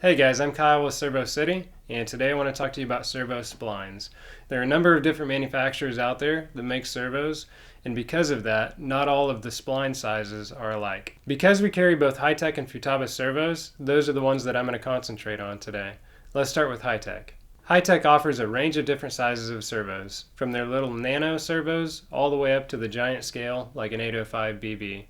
Hey guys, I'm Kyle with Servo City, and today I want to talk to you about servo splines. There are a number of different manufacturers out there that make servos, and because of that, not all of the spline sizes are alike. Because we carry both HighTech and Futaba servos, those are the ones that I'm going to concentrate on today. Let's start with HighTech. HighTech offers a range of different sizes of servos, from their little nano servos all the way up to the giant scale like an 805 BB.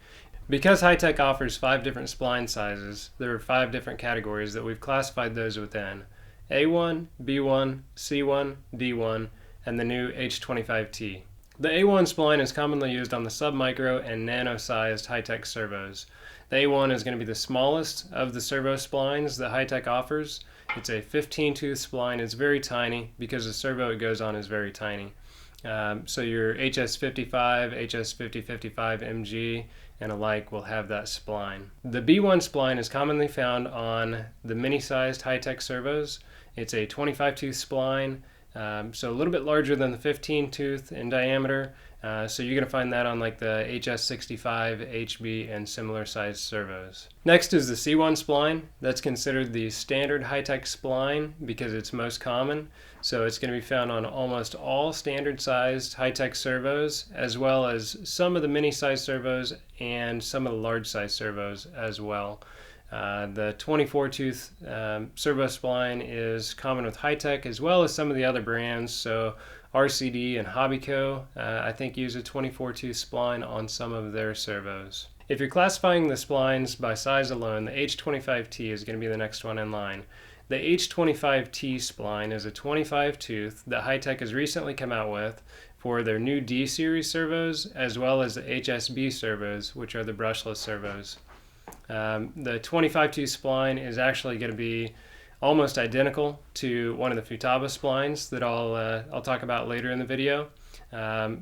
Because HighTech offers 5 different spline sizes, there are 5 different categories that we've classified those within: A1, B1, C1, D1, and the new H25T. The A1 spline is commonly used on the submicro and nano-sized HighTech servos. The A1 is going to be the smallest of the servo splines that HighTech offers. It's a 15-tooth spline. It's very tiny because the servo it goes on is very tiny. So your HS55, HS5055 MG, and alike will have that spline. The B1 spline is commonly found on the mini-sized HighTech servos. It's a 25-tooth spline, so a little bit larger than the 15-tooth in diameter. So you're going to find that on like the HS65, HB, and similar sized servos. Next is the C1 spline. That's considered the standard HighTech spline because it's most common. So it's going to be found on almost all standard sized HighTech servos, as well as some of the mini-sized servos and some of the large-sized servos as well. The 24-tooth servo spline is common with HighTech as well as some of the other brands. So RCD and Hobbyco, I think, use a 24-tooth spline on some of their servos. If you're classifying the splines by size alone, the H25T is going to be the next one in line. The H25T spline is a 25-tooth that HighTech has recently come out with for their new D-series servos, as well as the HSB servos, which are the brushless servos. The 25-tooth spline is actually going to be almost identical to one of the Futaba splines that I'll talk about later in the video.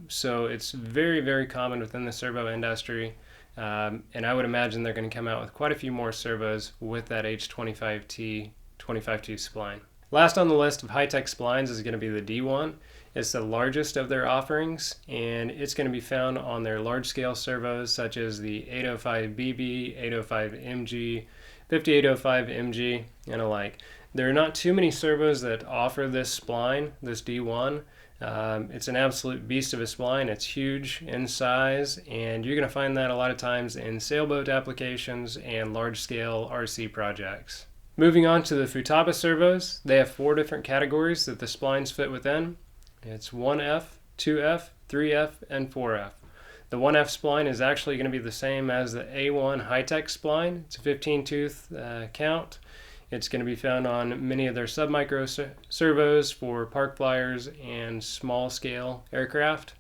So it's very, very common within the servo industry, and I would imagine they're going to come out with quite a few more servos with that H25T 25-tooth spline. Last on the list of HighTech splines is going to be the D1. It's the largest of their offerings, and it's going to be found on their large-scale servos such as the 805 BB, 805 MG, 5805 MG, and alike. There are not too many servos that offer this spline, this D1. It's an absolute beast of a spline. It's huge in size, and you're going to find that a lot of times in sailboat applications and large-scale RC projects. Moving on to the Futaba servos, they have 4 different categories that the splines fit within. It's 1F, 2F, 3F, and 4F. The 1F spline is actually going to be the same as the A1 HighTech spline. It's a 15-tooth count. It's going to be found on many of their submicro servos for park flyers and small-scale aircraft.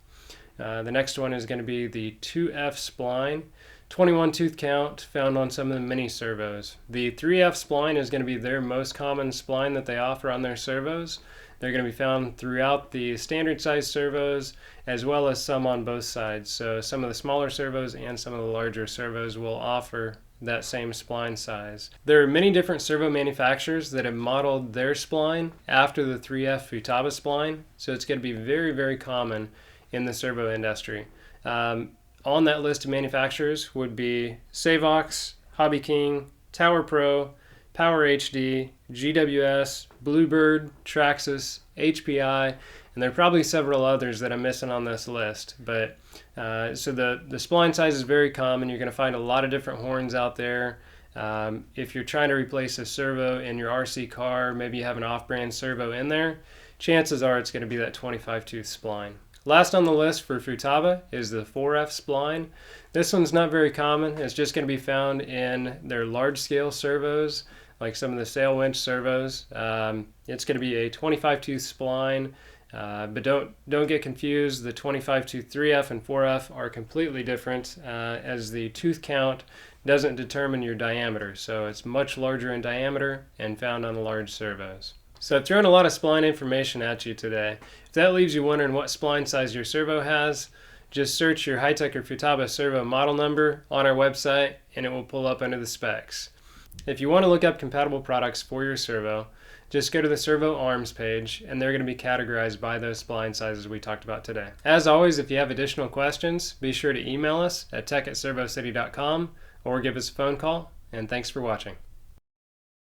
The next one is going to be the 2F spline. 21-tooth count found on some of the mini servos. The 3F spline is going to be their most common spline that they offer on their servos. They're going to be found throughout the standard size servos as well as some on both sides. So some of the smaller servos and some of the larger servos will offer that same spline size. There are many different servo manufacturers that have modeled their spline after the 3F Futaba spline, so it's going to be very, very common in the servo industry. On that list of manufacturers would be Savox, Hobby King, Tower Pro, Power HD, GWS, Bluebird, Traxxas, HPI, and there are probably several others that I'm missing on this list. But so the spline size is very common. You're going to find a lot of different horns out there. If you're trying to replace a servo in your RC car, maybe you have an off-brand servo in there, chances are it's going to be that 25-tooth spline. Last on the list for Futaba is the 4F spline. This one's not very common. It's just going to be found in their large-scale servos, like some of the sail winch servos. It's going to be a 25-tooth spline, but don't get confused. The 25-tooth 3F and 4F are completely different, as the tooth count doesn't determine your diameter. So it's much larger in diameter and found on the large servos. So I've thrown a lot of spline information at you today. If that leaves you wondering what spline size your servo has, just search your HighTech or Futaba servo model number on our website and it will pull up under the specs. If you want to look up compatible products for your servo, just go to the servo arms page and they're going to be categorized by those spline sizes we talked about today. As always, if you have additional questions, be sure to email us at tech@servocity.com or give us a phone call and thanks for watching.